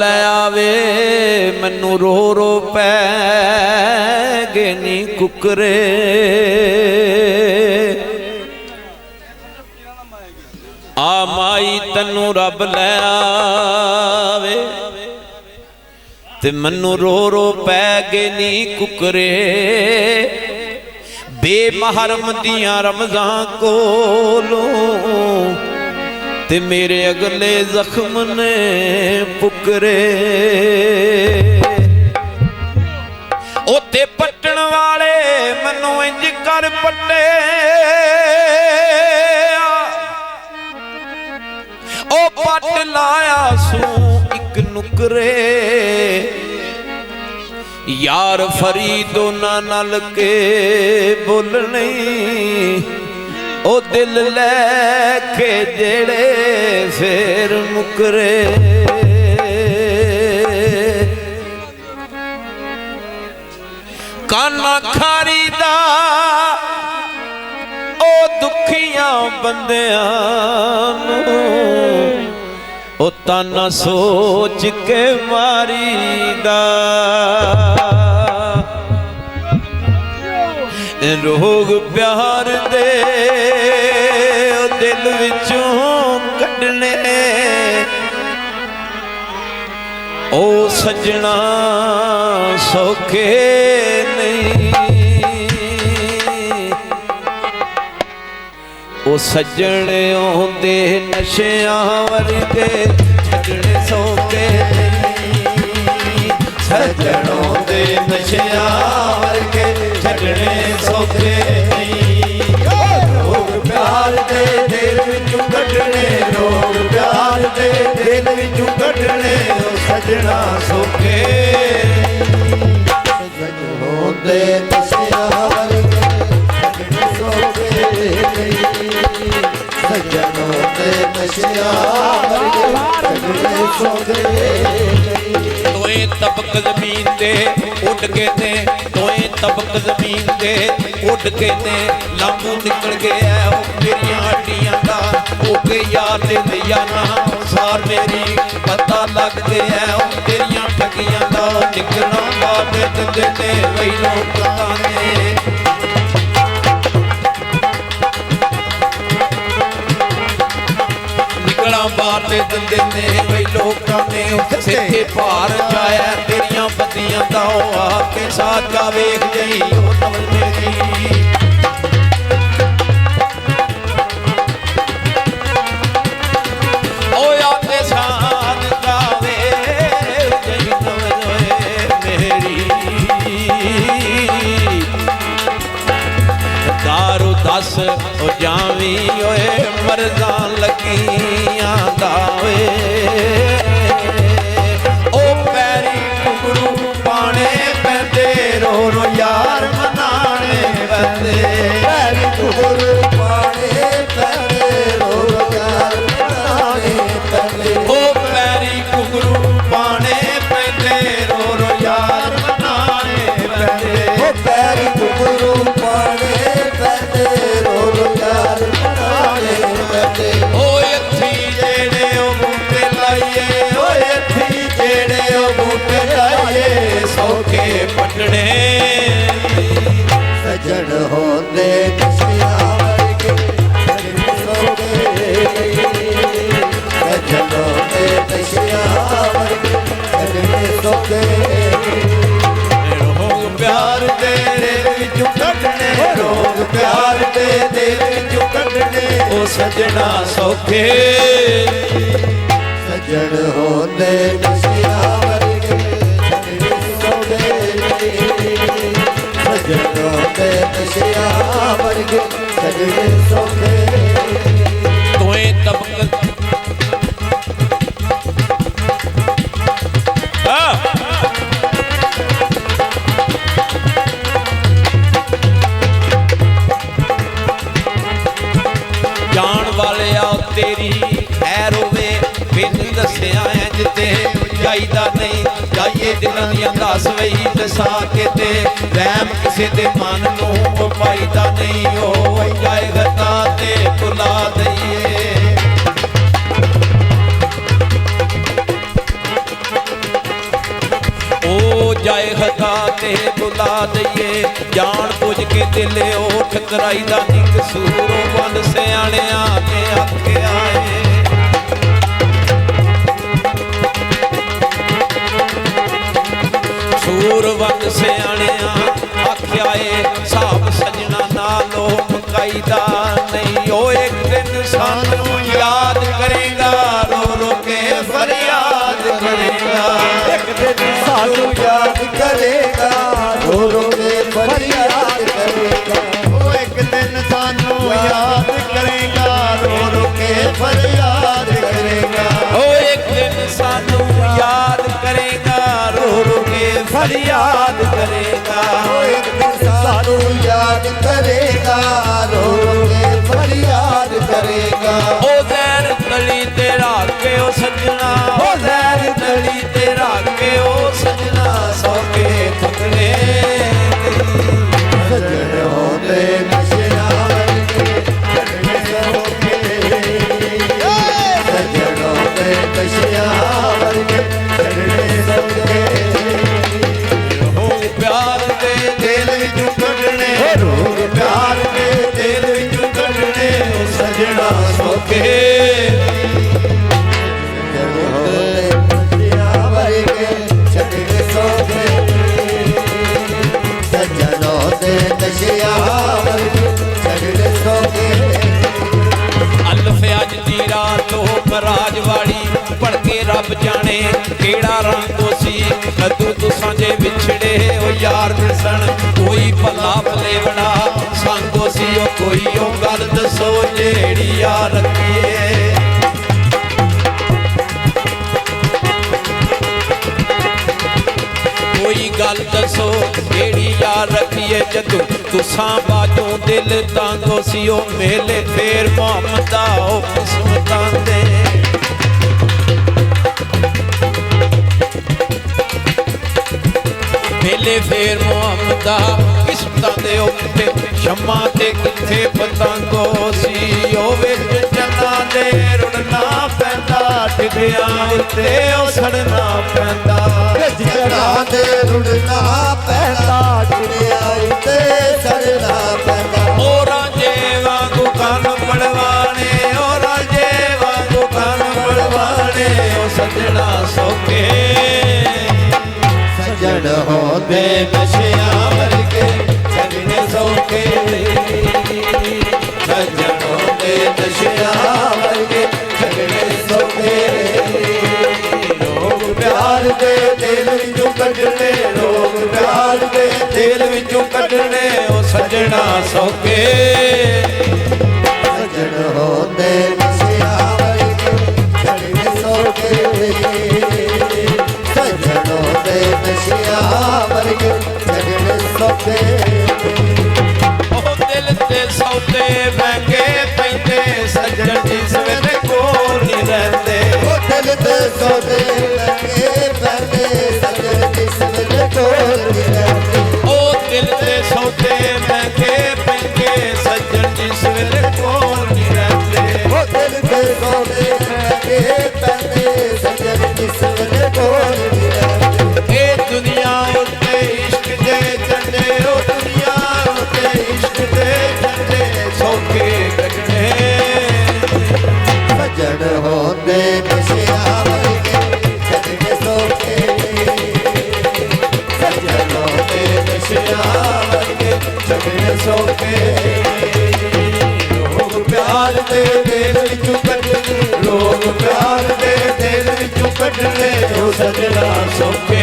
ਲੈ ਆਵੇ ਮੈਨੂੰ रो रो पै गए नी कुकरे। आ माई तैनू रब लै आवे ते मैनू रो रो पै गए नी कुकरे। बेमहरम दियां रमज़ां कोलों ते मेरे अगले जख्म ने पुकरे। ओते पट्टन वाले मैनू इंज कर पट्टे ओ पट लाया सू एक नुकरे। यार फरीदो नाल के बोलने ओ दिल लैके जेड़े फिर मुकरे। काना खारीदा ओ दुखियां बंदियां ओ ताना सोच के मारीदा। रोग प्यार दे दिल विचों कढ़ने ओ सजना सौखे नहीं। ओ सजने दे नशियां वर्गे छड़ने सौखे नहीं। सजनों दे नशियां वर्गे छड़ने सौखे नहीं। रोग प्यार दे दिल विचों कढ़ने रोग प्यार दे दिल विचों कढ़ने सजना सौखे। सजनों दे नशियां वर्गे छड़ने सौखे नहीं। सजनों दे नशियां वर्गे छड़ने सौखे नहीं। तोए तबक जमीन दे उड़ के ने तोए तबक जमीन दे उड़ के ने लामू निकल गया ओ मेरिया हड्डियां दा। ओ के यार दे याना सार मेरी पता लग गया ओ तेरियां ठगियां दा। निकलना बात दिंदे ने वही लोग पता ने बात दिंदे ने वही लोग ने सिथे पार जाया तेरियां बदियां दा। आके साथ का वेख गई ओ नव मेरी। ओ आके साथ का वेख गई नव मेरी। दारू दस ओ जावी ओए मरदा लगियां दावे। ओ पैरी घुंघरू पाने पैंदे रो रो यार मनाने पैंदे। पैरी घुंघरू पाने पैंदे रो रो यार मनाने पैंदे। ओ पैरी घुंघरू पाने पैंदे रो रो यार मनाने पैंदे। ओ पैरी घुंघरू पाने पैंदे रो रो यार मनाने पैंदे। ओ इत्थी जेड़े ओ बूटे लाइए ओ इत्थी जेड़े ओ बूटे लाइए सौखे पटने। सजन होंदे नशियां वर्गे छड़ने सौखे। सजन होंदे नशियां वर्गे छड़ने सौखे। रोग प्यार दे दिल विचों कढ़ने रोग प्यार दे दिल विचों कढ़ने ओ सजना सौखे। सजन होंदे नशियां वर्गे छड़ने सौखे नहीं। सजन होंदे नशियां वर्गे छड़ने सौखे। तोए तबक जान वाले आओ तेरी खैर होवे मैनू दसिया इंज ते जाईदा नहीं। जाइए दिलां दियां दस वही दसा के ते रहम किसे दे मन नूं पाईदा नहीं। ओ जाए गता ते भुला दईए। ਜਾਏ ਖਤਾ ਤੇ ਬੁਲਾ ਦਈਏ ਜਾਣ ਬੁੱਝ ਕੇ ਦਿਲ ਉਹ ਠਕਰਾਈ ਦਾ ਨੀ ਕਸੂਰ ਵੱਲ ਸਿਆਣਿਆਂ ਨੇ ਆਖਿਆ ਏ ਸੂਰਵੰਗ ਸਿਆਣਿਆਂ ਆਖਿਆ ਏ ਸਾਬ ਸਜਣਾ ਨਾਲੋਂ ਮੁਕਾਈਦਾ ਨਹੀਂ ਉਹ ਇੱਕ ਦਿਨ ਸਾਨੂੰ ਯਾਦ ਕਰੇਗਾ ਰੋ ਰੋ ਕੇ ਫਰਿਆਦ ਕਰੇਗਾ ਇੱਕ ਦਿਨ ਸਾਨੂੰ ਯਾਦ ਕਰੇਗਾ ਰੋ ਰੋ ਕੇ ਫਰਿਆਦ ਕਰੇਗਾ ਉਹ ਇੱਕ ਦਿਨ ਸਾਨੂੰ ਯਾਦ ਕਰੇਗਾ ਰੋ ਰੋ ਕੇ ਫਰਿਆਦ ਕਰੇਗਾ ਉਹ ਇੱਕ ਦਿਨ ਸਾਨੂੰ ਯਾਦ ਕਰੇਗਾ ਰੋ ਰੋ ਕੇ ਫਰਿਆਦ ਕਰੇਗਾ ਉਹ ਇੱਕ ਦਿਨ ਸਾਨੂੰ ਯਾਦ ਕਰੇਗਾ ਰੋ ਰੋ ਕੇ ਫਰਿਆਦ ਕਰੇਗਾ ਉਹ ਜ਼ਹਿਰ ਤਲੀ ਤੇ ਰੱਖ ਕੇ ਉਹ ਸੱਜਣਾ ਉਹ ਜ਼ਹਿਰ ਤਲੀ ਤੇ ਰੱਖ ਕੇ ਉਹ ਸੱਜਣਾ ਸੌ ਕੇ ਥੁਕਨੇ ਸੱਜਣ ਹੋਂਦੇ ਨਸ਼ਿਆਂ ਵਰਗੇ ਛੱਡਣੇ ਸੌਖੇ ਸੱਜਣ ਹੋਂਦੇ ਨਸ਼ਿਆਂ ਵਰਗੇ ਛੱਡਣੇ ਸੌਖੇ ਉਹ ਪਿਆਰ ਦੇ ਦਿਲ ਵਿੱਚੋਂ ਕੱਢਣੇ ਰੋਗ ਪਿਆਰ ਦੇ ਦਿਲ ਵਿੱਚੋਂ ਕੱਢਣੇ ਉਹ ਸੱਜਣਾ ਸੌਖੇ ਨਸ਼ਿਆਂ ਵਰਗੇ ਛੱਡਣੇ ਸੌਖੇ ਸੱਜਣ ਹੋਂਦੇ ਨਸ਼ਿਆਂ ਵਰਗੇ ਛੱਡਣੇ ਸੌਖੇ ਅਲਫ ਅੱਜ ਦੀ ਰਾਤ ਉਹ ਰਾਜ ਵਾਲੀ ਪੜ ਕੇ ਰੱਬ ਜਾਣੇ ਕਿਹੜਾ ਰੰਗੋ ਸੀ ਕਦੂ ਤੁਸਾਂ ਜੇ ਵਿਛੜੇ ਉਹ ਯਾਰ ਦਿਸਣ ਕੋਈ ਭਲਾ ਭਲੇਵੜਾ ਸੰਗੋ ਸੀ ਉਹ ਕੋਈ ਉਹ ਗੱਲ ਦੱਸੋ ਜਿਹੜੀ ਯਾਰ ਰੱਖੀਏ ਕੋਈ ਗੱਲ ਦੱਸੋ ਕਿਹੜੀ ਯਾਰ ਰੱਖੀਏ ਜਦੋਂ ਤੁਸਾਂ ਬਾਜੋਂ ਦਿਲ ਤਾਂਗੋ ਸੀ ਉਹ ਮੇਲੇ ਫੇਰ ਮੁਹੰਮਦ ਦਾ ਉਹ ਕਿਸਮਤਾਂ ਦੇ ਮੇਲੇ ਫੇਰ ਮੁਹੰਮਦ ਦਾ ਕਿਸਮਤਾਂ ਦੇ ਉਹ ਕਿੱਥੇ ਸ਼ਮਾ ਤੇ ਕਿੱਥੇ ਪਤੰਗੋ ਸੀ ਉਹ ਵਿੱਚ ਜੰਨਾਂ ਦੇ ਰੁੜਨਾ ਪੈਂਦਾ ਟਿਕਿਆਂ ਉੱਤੇ ਉਹ ਸੜਨਾ ਪੈਂਦਾ ਜਗ੍ਹਾ ਤੇ ਰੁੜਨਾ ਪੈਂਦਾ ਟਿਕਿਆਂ ਉੱਤੇ ਸੜਨਾ ਪੈਂਦਾ ਉਹ ਰਾਜੇ ਵਾਂਗੂ ਕੰਨ ਪੜਵਾਣੇ ਉਹ ਰਾਜੇ ਵਾਂਗੂ ਕੰਨ ਪੜਵਾਣੇ ਉਹ ਸੱਜਣਾ ਸੌਕੇ ਸੱਜਣ ਹੋਂਦੇ ਨਸ਼ਿਆਂ ਵਰਗੇ ਛੱਡਣੇ ਸੌਖੇ ਸੱਜਣ ਹੋਂਦੇ ਨਸ਼ਿਆਂ ਵਰਗੇ ਛੱਡਣੇ ਸੌਖੇ ਰੋਗ ਪਿਆਰ ਦੇ ਦਿਲ ਵਿੱਚੋਂ ਕੱਢਣੇ ਰੋਗ ਪਿਆਰ ਦੇ ਦਿਲ ਵਿੱਚੋਂ ਕੱਢਣੇ ਉਹ ਸੱਜਣਾ ਸੌਕੇ ਸੱਜਣ ਹੋਂਦੇ ਨਸ਼ਿਆਂ ਵਰਗੇ ਛੱਡਣੇ ਸੌਖੇ ਸੱਜਣ ਹੋਂਦੇ ਨਸ਼ਿਆਂ ਵਰਗੇ ਛੱਡਣੇ ਸੌਖੇ ਉਹ ਦਿਲ ਤੇ ਸੌਦੇ ਮਹਿੰਗੇ ਪੈਂਦੇ ਸੱਜਣ ਜਿਸ ਵੇਲੇ ਕੋਲ ਨਹੀਂ ਰਹਿੰਦੇ ਉਹ ਦਿਲ ਤੇ ਸੌਦੇ ਲੱਗੇ ਪੈਂਦੇ ਸੱਜਣ ਜਿਸ ਵੇਲੇ ਕੋਲ ਨਹੀਂ ਰਹਿੰਦੇ ਉਹ ਦਿਲ ਤੇ ਸੌਦੇ ਮਹਿੰਗੇ ਪੈਂਦੇ ਸੱਜਣ ਜਿਸ ਵੇਲੇ ਕੋਲ ਨਹੀਂ ਰਹਿੰਦੇ ਉਹ ਦਿਲ ਤੇ ਸੌਦੇ ਲੱਗੇ ਪੈਂਦੇ ਸੱਜਣ ਜਿਸ ਵੇਲੇ ਕੋਲ ਨਹੀਂ ਰਹਿੰਦੇ ਇਹ ਦੁਨੀਆ ਉੱਤੇ ਇਸ਼ਕ ਦੇ ਝੰਡੇ ਉਹ ਦੁਨੀਆ ਉੱਤੇ ਇਸ਼ਕ ਦੇ ਝੰਡੇ ਸੌਕੇ ਕੱਢਣੇ ਸੱਜਣ ਹੋਂਦੇ ਨਸ਼ਿਆਂ ਵਰਗੇ ਛੱਡਣੇ ਸੌਖੇ ਸੱਜਣ ਹੋਂਦੇ ਨਸ਼ਿਆਂ ਵਰਗੇ ਛੱਡਣੇ ਸੌਖੇ ਲੋਕ ਪਿਆਰ ਦੇ ਦਿਲ ਵਿੱਚੋਂ ਕੱਢਣੇ ਲੋਕ ਪਿਆਰ ਦੇ ਦਿਲ ਵਿੱਚੋਂ ਕੱਢਣੇ ਉਹ ਸੱਜਣਾ ਸੌਕੇ